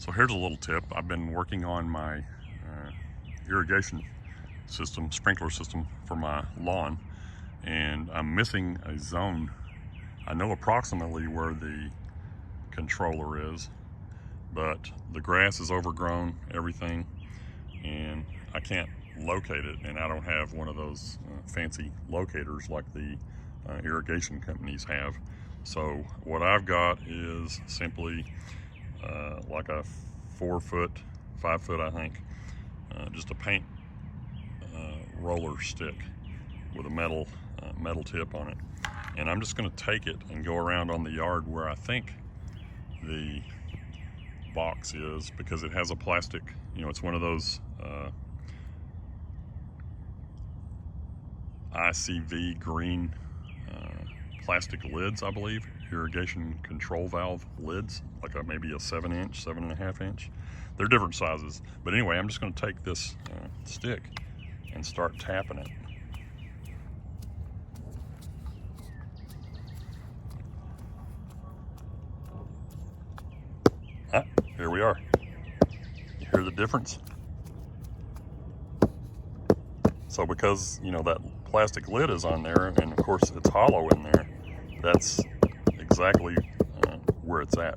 So here's a little tip. I've been working on my irrigation system, sprinkler system for my lawn, and I'm missing a zone. I know approximately where the controller is, but the grass is overgrown, everything, and I can't locate it, and I don't have one of those fancy locators like the irrigation companies have. So what I've got is simply like a 4 foot, 5 foot I think, just a paint roller stick with a metal tip on it, and I'm just going to take it and go around on the yard where I think the box is, because it has a plastic, it's one of those ICV green plastic lids, I believe, irrigation control valve lids, like maybe a 7-inch, 7.5 inch. They're different sizes, but anyway, I'm just going to take this stick and start tapping it. Here we are. You hear the difference? So because, that plastic lid is on there, and of course it's hollow in there, that's exactly where it's at.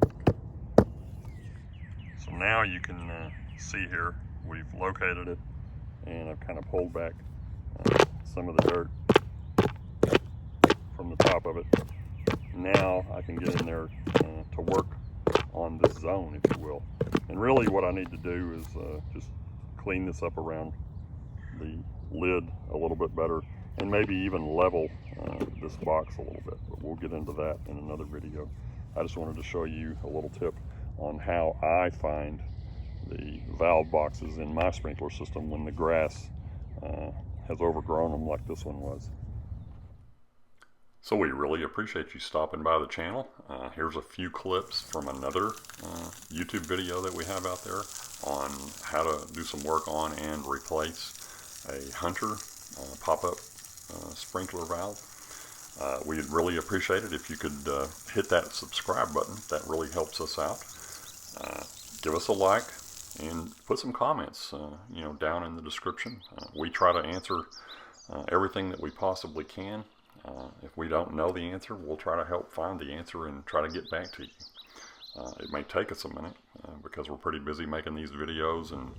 So now you can see here, we've located it, and I've kind of pulled back some of the dirt from the top of it. Now I can get in there to work on this zone, if you will. And really what I need to do is just clean this up around the lid a little bit better, and maybe even level this box a little bit, but we'll get into that in another video. I just wanted to show you a little tip on how I find the valve boxes in my sprinkler system when the grass has overgrown them like this one was. So we really appreciate you stopping by the channel. Here's a few clips from another YouTube video that we have out there on how to do some work on and replace a Hunter pop-up sprinkler valve. We'd really appreciate it if you could hit that subscribe button. That really helps us out. Give us a like and put some comments down in the description. We try to answer everything that we possibly can. If we don't know the answer, we'll try to help find the answer and try to get back to you. It may take us a minute because we're pretty busy making these videos and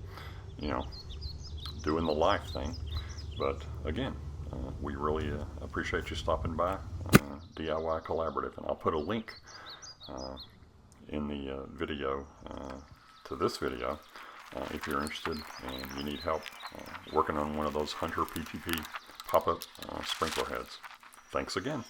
doing the life thing. But again, we really appreciate you stopping by DIY Collaborative, and I'll put a link in the video to this video if you're interested and you need help working on one of those Hunter PTP pop-up sprinkler heads. Thanks again.